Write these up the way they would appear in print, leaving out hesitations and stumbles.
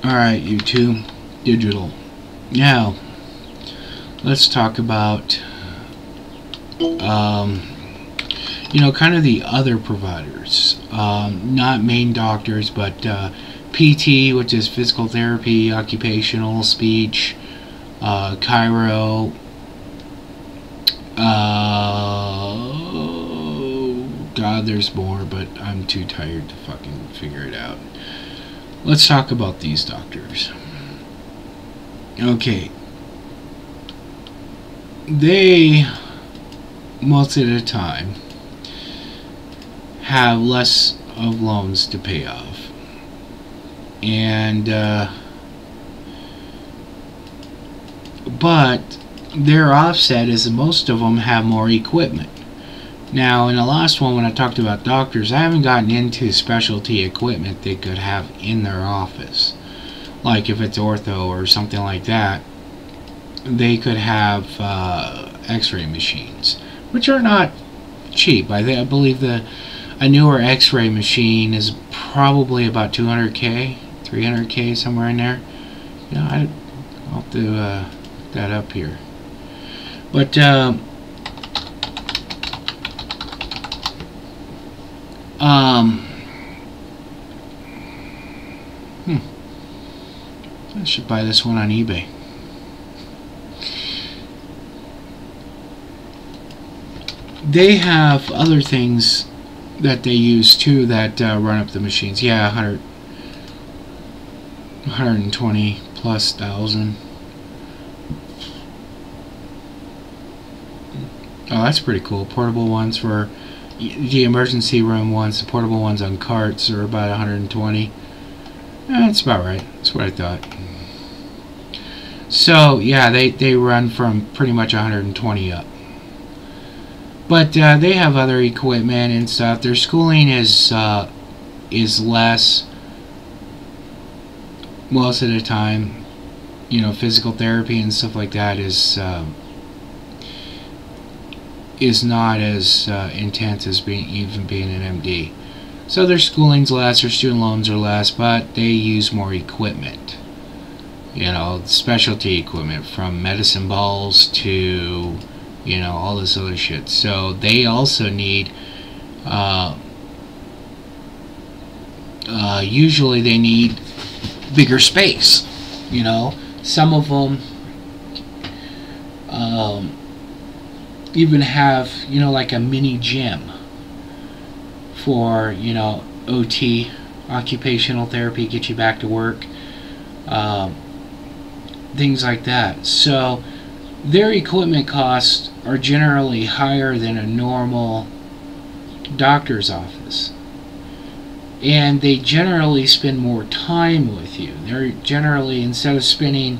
Alright, YouTube Digital. Now, let's talk about, kind of the other providers. Not main doctors, but PT, which is physical therapy, occupational, speech, chiro, God, there's more, but I'm too tired to fucking figure it out. Let's talk about these doctors. Okay. They, most of the time, have less of loans to pay off. And, but their offset is that most of them have more equipment. Now, in the last one, when I talked about doctors, I haven't gotten into specialty equipment they could have in their office. Like if it's ortho or something like that, they could have x-ray machines, which are not cheap. I believe a newer x-ray machine is probably about $200K, $300K, somewhere in there. You know, I'll have to look that up here. But I should buy this one on eBay. They have other things that they use too that run up the machines. Yeah, 120 plus thousand. Oh, that's pretty cool. Portable ones for the emergency room ones. The portable ones on carts are about 120. That's about right. That's what I thought. So yeah, they run from pretty much 120 up. But they have other equipment and stuff. Their schooling is less most of the time. You know, physical therapy and stuff like that is not as intense as even being an MD. So their schooling's less, their student loans are less, but they use more equipment. You know, specialty equipment, from medicine balls to, you know, all this other shit. So they also need, usually they need bigger space. You know, some of them even have, you know, like a mini gym for, you know, OT, occupational therapy, get you back to work, things like that. So their equipment costs are generally higher than a normal doctor's office, and they generally spend more time with you. They're generally, instead of spending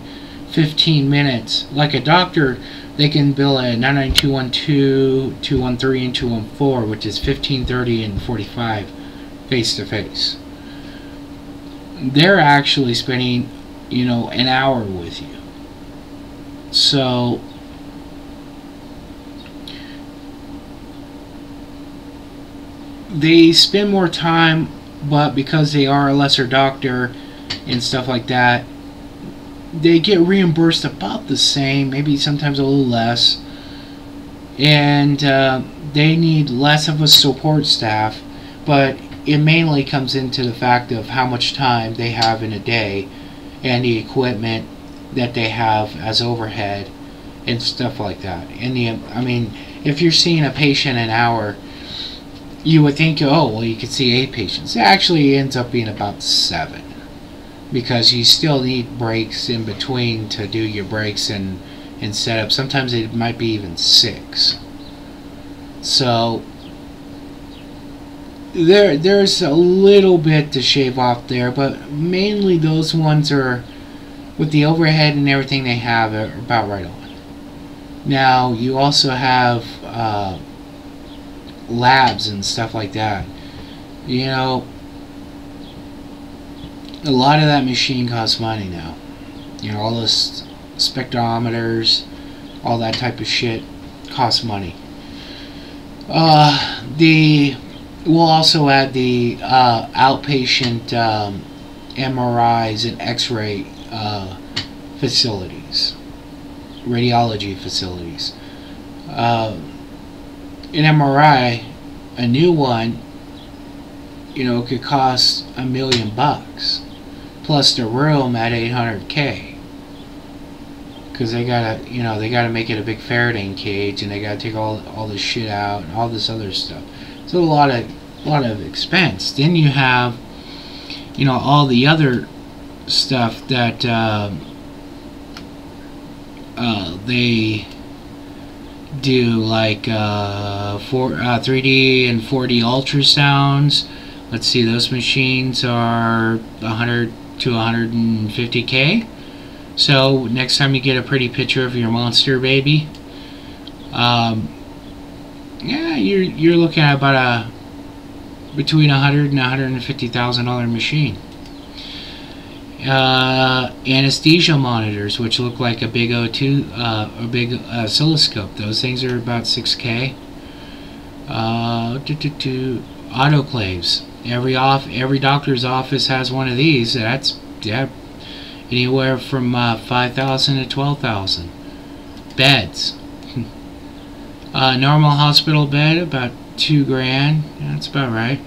15 minutes like a doctor, they can bill a 99212, 213, and 214, which is 15, 30, and 45 face to face. They're actually spending, you know, an hour with you. So they spend more time, but because they are a lesser doctor and stuff like that, they get reimbursed about the same, maybe sometimes a little less, and they need less of a support staff, but it mainly comes into the fact of how much time they have in a day and the equipment that they have as overhead and stuff like that. And I mean, if you're seeing a patient an hour, you would think, oh, well, you could see 8 patients. It actually ends up being about 7, because you still need breaks in between to do your breaks and setup. Sometimes it might be even 6. So there's a little bit to shave off there, but mainly those ones are, with the overhead and everything they have, are about right on. Now you also have labs and stuff like that. You know, a lot of that machine costs money now. You know, all those spectrometers, all that type of shit costs money. We'll also add the outpatient MRIs and X-ray facilities, radiology facilities. An MRI, a new one, could cost $1 million plus the room at $800K, because they gotta make it a big Faraday cage, and they gotta take all this shit out and all this other stuff. So a lot of expense. Then you have all the other stuff that they do, like 3D and 4D ultrasounds. Let's see, those machines are 100 to 150K. So next time you get a pretty picture of your monster baby, yeah, you're looking at about between $100,000 and $150,000 machine. Anesthesia monitors, which look like a big a big oscilloscope. Those things are about $6K. Autoclaves. Every doctor's office has one of these. That's anywhere from $5,000 to $12,000. Beds. Normal hospital bed about $2,000. That's about right.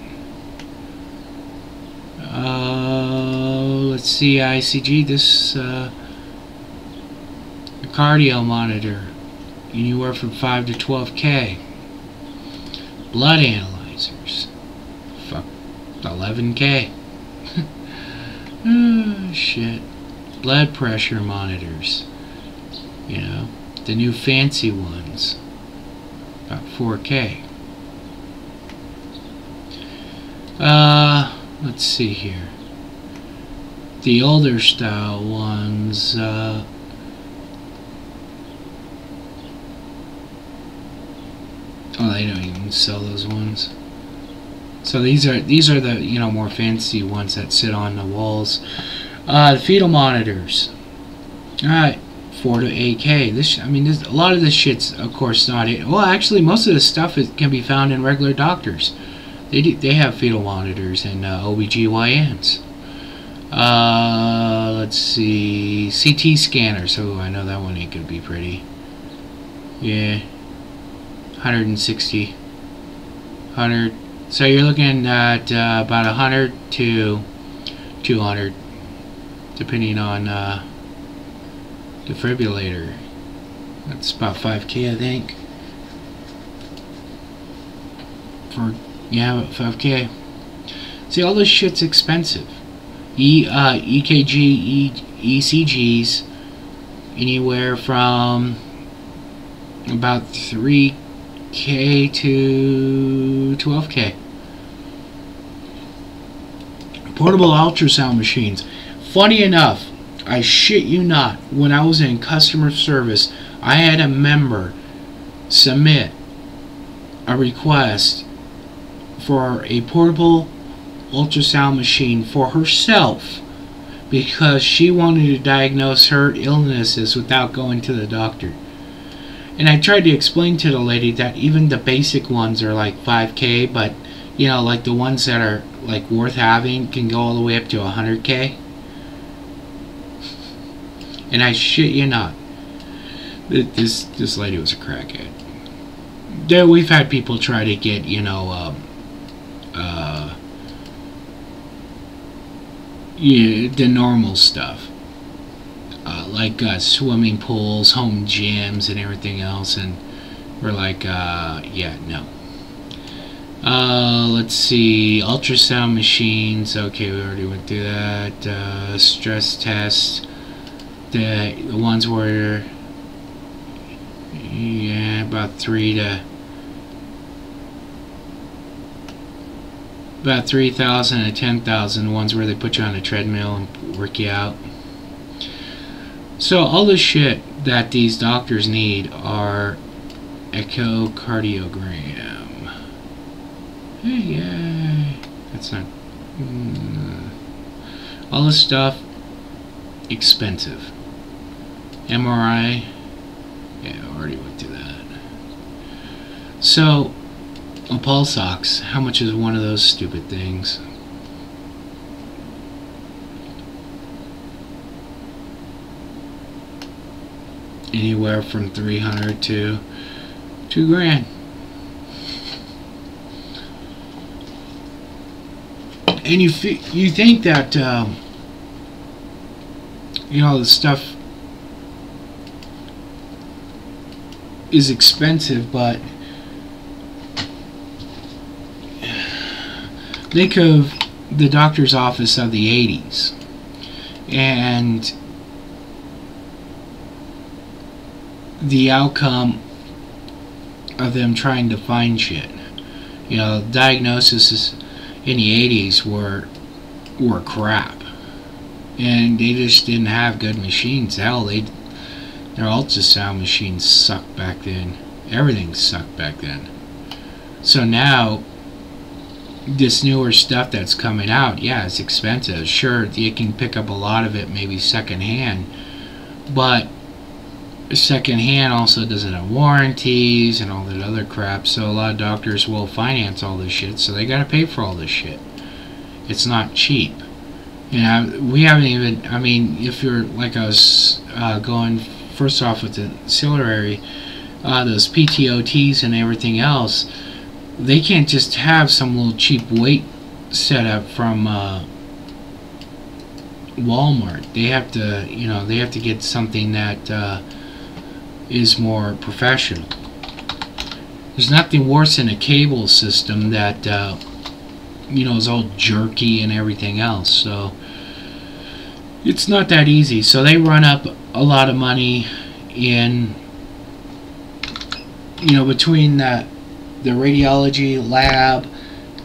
Let's see, ICG. This cardio monitor, anywhere from $5,000 to $12,000. Blood analyzers, $11,000. Oh, shit. Blood pressure monitors, the new fancy ones, about $4,000. Let's see here. The older style ones, oh, they don't even sell those ones. So these are the more fancy ones that sit on the walls. The fetal monitors. All right, $4,000 to $8,000. This, a lot of this shit's of course not it. Well, actually, most of this stuff can be found in regular doctors. They have fetal monitors and OBGYNs. Let's see, CT scanners. Oh, I know that one ain't gonna be pretty. Yeah, 160, 100. So you're looking at about 100 to 200, depending on defibrillator. That's about $5,000, I think. Yeah, about $5,000. See, all this shit's expensive. EKG, ECGs, anywhere from about $3,000 to $12,000. Portable ultrasound machines. Funny enough, I shit you not, when I was in customer service, I had a member submit a request for a portable ultrasound machine for herself because she wanted to diagnose her illnesses without going to the doctor. And I tried to explain to the lady that even the basic ones are like $5,000, but like the ones that are like worth having can go all the way up to $100,000. And I shit you not, this lady was a crackhead. We've had people try to get the normal stuff, like swimming pools, home gyms, and everything else, and we're like, yeah, no. Let's see, ultrasound machines. Okay, we already went through that. Stress tests, the ones where, yeah, about $3,000 to $10,000, ones where they put you on a treadmill and work you out. So all the shit that these doctors need are echocardiogram. Hey, yeah, that's not. All this stuff expensive. MRI. Yeah, I already went through that. So, a pulse ox. How much is one of those stupid things? anywhere from 300 to $2,000. And you think that you know, the stuff is expensive, but think of the doctor's office of the 80s and the outcome of them trying to find shit. You know, diagnoses in the 80s were crap, and they just didn't have good machines. Hell, their ultrasound machines sucked back then. Everything sucked back then. So now, this newer stuff that's coming out, yeah, it's expensive. Sure, you can pick up a lot of it maybe secondhand, but secondhand also doesn't have warranties and all that other crap, so a lot of doctors will finance all this shit, so they gotta pay for all this shit. It's not cheap. You know, we haven't even, I mean, if you're, like I was going first off with the ciliary, those PTOTs and everything else, they can't just have some little cheap weight setup from Walmart. They have to, you know, they have to get something that is more professional. There's nothing worse than a cable system that you know, is all jerky and everything else. So it's not that easy. So they run up a lot of money in, you know, between the radiology lab,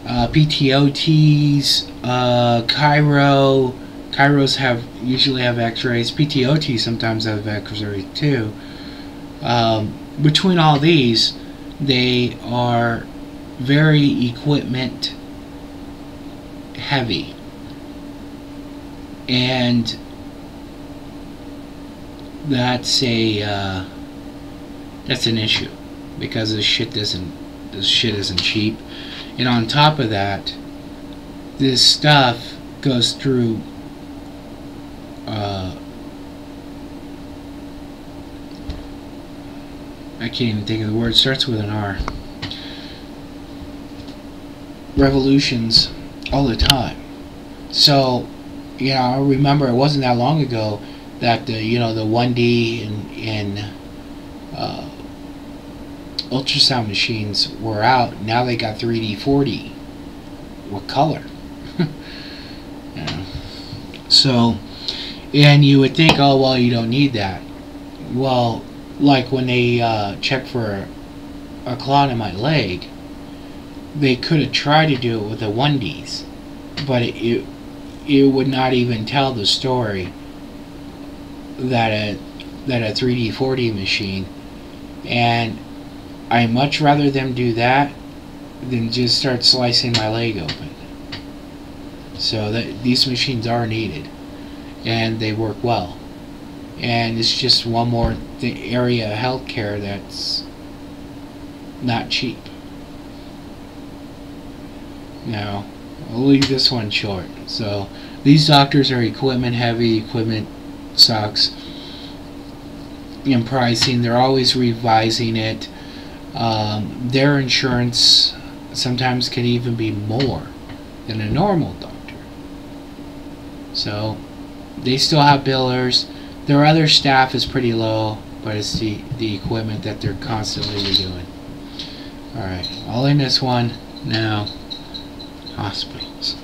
PTOTs, chiro. Chiros usually have x-rays. PTOTs sometimes have x-rays too. Between all these, they are very equipment heavy, and that's an issue, because this shit isn't cheap. And on top of that, this stuff goes through I can't even think of the word. It starts with an R. Revolutions all the time. So, you know, I remember it wasn't that long ago that you know, the 1D and ultrasound machines were out. Now they got 3D, 4D. What color? Yeah. So, and you would think, oh well, you don't need that. Well, like when they check for a clot in my leg, they could have tried to do it with the 1Ds, but it would not even tell the story that a 3D 4D machine. And I much rather them do that than just start slicing my leg open. So these machines are needed, and they work well. And it's just one more area of healthcare that's not cheap. Now, I'll leave this one short. So these doctors are equipment heavy. Equipment sucks. In pricing, they're always revising it. Their insurance sometimes can even be more than a normal doctor. So they still have billers. Their other staff is pretty low, but it's the equipment that they're constantly redoing. Alright, I'll end this one now. Hospitals.